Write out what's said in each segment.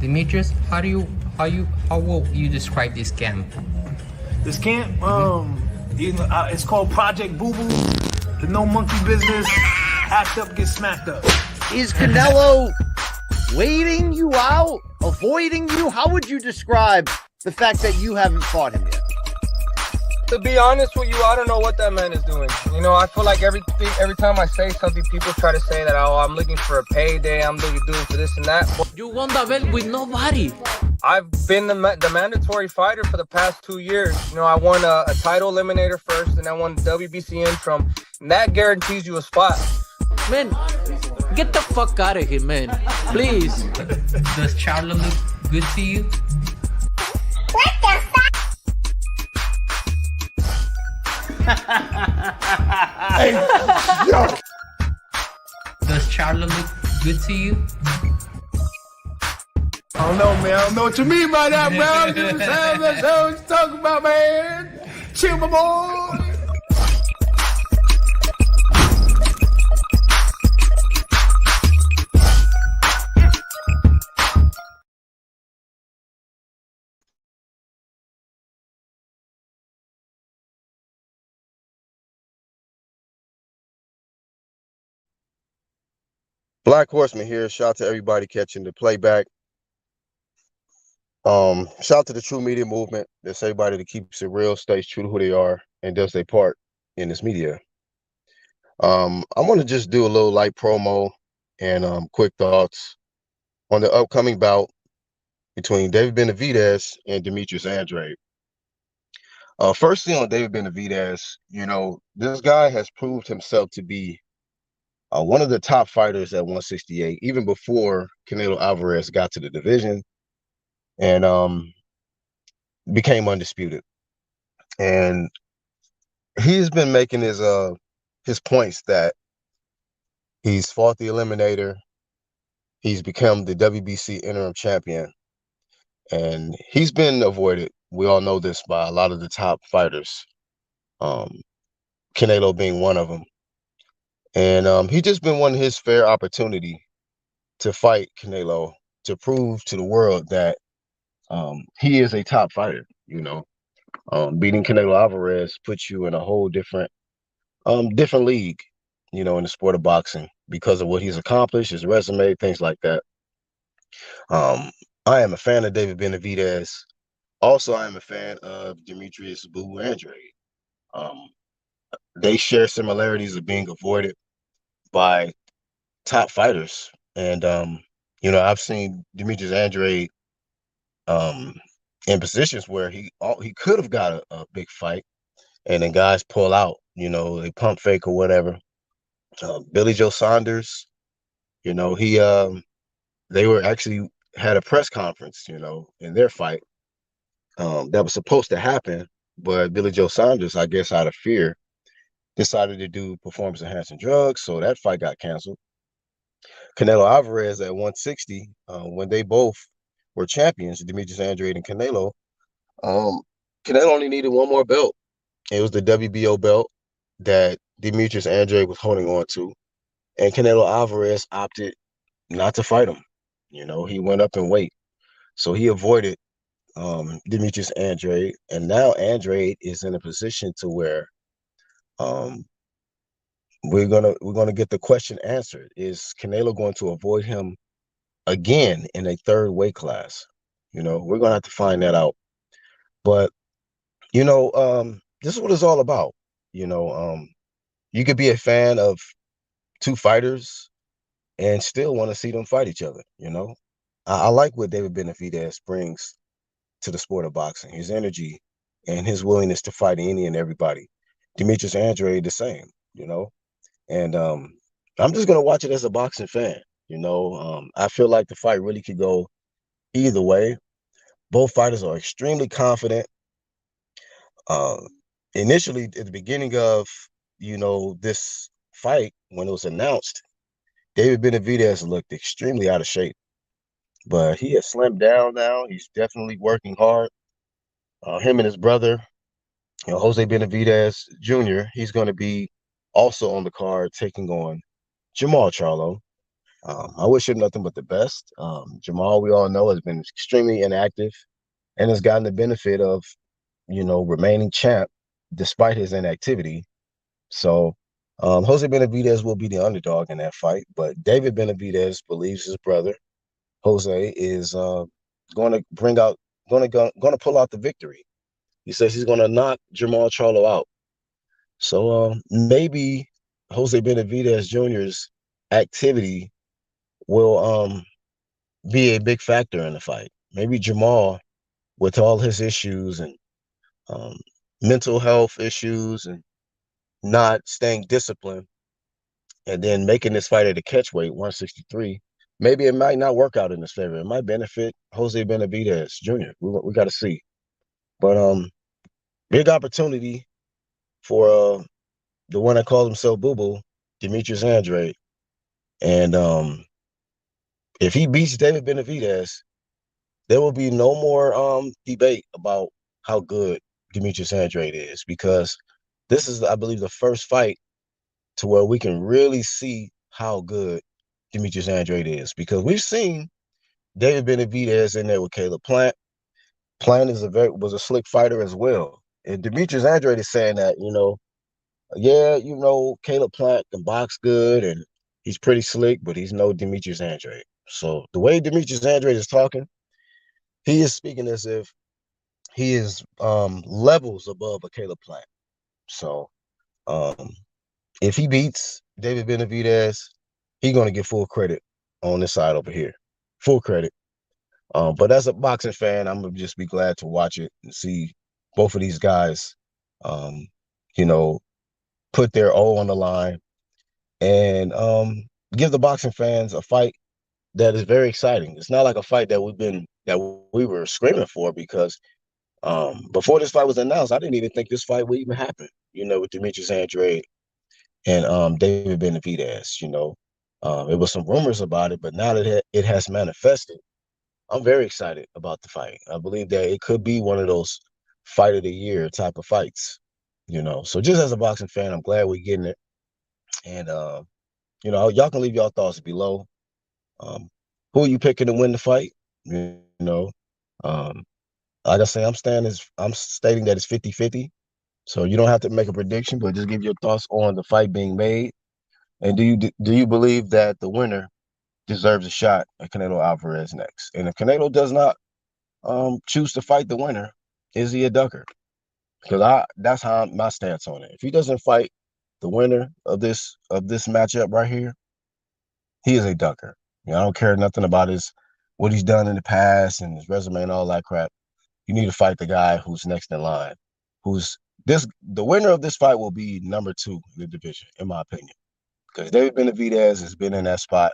Demetrius, how will you describe this camp? This camp, it's called Project Boo Boo. The no monkey business. Act up, get smacked up. Is Canelo waiting you out, avoiding you? How would you describe the fact that you haven't fought him yet? To be honest with you, I don't know what that man is doing. You know, I feel like every time I say something, people try to say that, oh, I'm looking for a payday, I'm doing for this and that. You won the belt with nobody. I've been the mandatory fighter for the past 2 years. You know, I won a title eliminator first, and I won the WBC interim, and that guarantees you a spot. Man, get the fuck out of here, man. Please. Does Charlo look good to you? What the fuck? Hey, yo. Does Charlo look good to you? I don't know, man. I don't know what you mean by that, bro. That's what you talking about, man. Chill, my boy. Black Horseman here. Shout out to everybody catching the playback. Shout out to the True Media Movement. That's everybody that keeps it real, stays true to who they are, and does their part in this media. I want to just do a little light promo and quick thoughts on the upcoming bout between David Benavidez and Demetrius Andrade. Firstly, on David Benavidez, you know, this guy has proved himself to be one of the top fighters at 168, even before Canelo Alvarez got to the division and became undisputed. And he's been making his points that he's fought the eliminator, he's become the WBC interim champion, and he's been avoided. We all know this by a lot of the top fighters, Canelo being one of them. And he just been wanting his fair opportunity to fight Canelo, to prove to the world that he is a top fighter. You know, beating Canelo Alvarez puts you in a whole different league, you know, in the sport of boxing because of what he's accomplished, his resume, things like that. I am a fan of David Benavidez. Also, I am a fan of Demetrius Boo Andrade. They share similarities of being avoided by top fighters. And, you know, I've seen Demetrius Andrade in positions where he could have got a big fight, and then guys pull out, you know, they pump fake or whatever. Billy Joe Saunders, you know, they were actually had a press conference, you know, in their fight that was supposed to happen, but Billy Joe Saunders, I guess out of fear, decided to do performance-enhancing drugs, so that fight got canceled. Canelo Alvarez at 160, when they both were champions, Demetrius Andrade and Canelo, Canelo only needed one more belt. It was the WBO belt that Demetrius Andrade was holding on to, and Canelo Alvarez opted not to fight him. You know, he went up in weight, so he avoided Demetrius Andrade, and now Andrade is in a position to where we're gonna get the question answered. Is Canelo going to avoid him again in a third weight class? You know, we're gonna have to find that out. But you know, this is what it's all about. You know, you could be a fan of two fighters and still want to see them fight each other. You know, I like what David Benavidez brings to the sport of boxing, his energy and his willingness to fight any and everybody. Demetrius Andrade the same, you know, and I'm just gonna watch it as a boxing fan. You know, I feel like the fight really could go either way. Both fighters are extremely confident. Initially, at the beginning of, you know, this fight, when it was announced, David Benavidez looked extremely out of shape, but he has slimmed down now. He's definitely working hard. Him and his brother, you know, Jose Benavidez Jr., he's going to be also on the card taking on Jamal Charlo. I wish him nothing but the best. Jamal, we all know, has been extremely inactive and has gotten the benefit of, remaining champ despite his inactivity. So Jose Benavidez will be the underdog in that fight, but David Benavidez believes his brother Jose is going to pull out the victory. He says he's going to knock Jamal Charlo out. So maybe Jose Benavidez Jr.'s activity will be a big factor in the fight. Maybe Jamal, with all his issues and mental health issues and not staying disciplined, and then making this fight at a catch weight, 163, maybe it might not work out in his favor. It might benefit Jose Benavidez Jr. We got to see. But big opportunity for the one that calls himself Boo Boo, Demetrius Andrade. And if he beats David Benavidez, there will be no more debate about how good Demetrius Andrade is, because this is, I believe, the first fight to where we can really see how good Demetrius Andrade is, because we've seen David Benavidez in there with Caleb Plant. Plant was a slick fighter as well. And Demetrius Andrade is saying that, Caleb Plant can box good and he's pretty slick, but he's no Demetrius Andrade. So the way Demetrius Andrade is talking, he is speaking as if he is levels above a Caleb Plant. So if he beats David Benavidez, he's going to get full credit on this side over here. Full credit. But as a boxing fan, I'm going to just be glad to watch it and see both of these guys, put their O on the line and give the boxing fans a fight that is very exciting. It's not like a fight that we were screaming for, because before this fight was announced, I didn't even think this fight would even happen, with Demetrius Andrade and David Benavidez. It was some rumors about it, but now that it has manifested, I'm very excited about the fight. I believe that it could be one of those fight of the year type of fights, So just as a boxing fan, I'm glad we're getting it. And, y'all can leave y'all thoughts below. Who are you picking to win the fight? Like I say, I'm stating that it's 50-50. So you don't have to make a prediction, but just give your thoughts on the fight being made. And do you believe that the winner deserves a shot at Canelo Alvarez next? And if Canelo does not choose to fight the winner, is he a ducker? Because that's how my stance on it. If he doesn't fight the winner of this matchup right here, he is a ducker. I don't care nothing about what he's done in the past and his resume and all that crap. You need to fight the guy who's next in line. The winner of this fight will be number 2 in the division, in my opinion. Because David Benavidez has been in that spot.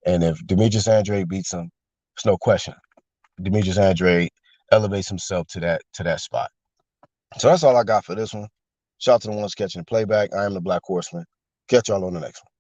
And if Demetrius Andrade beats him, there's no question. Demetrius Andrade elevates himself to that spot. So that's all I got for this one. Shout out to the ones catching the playback. I am the Black Horseman. Catch y'all on the next one.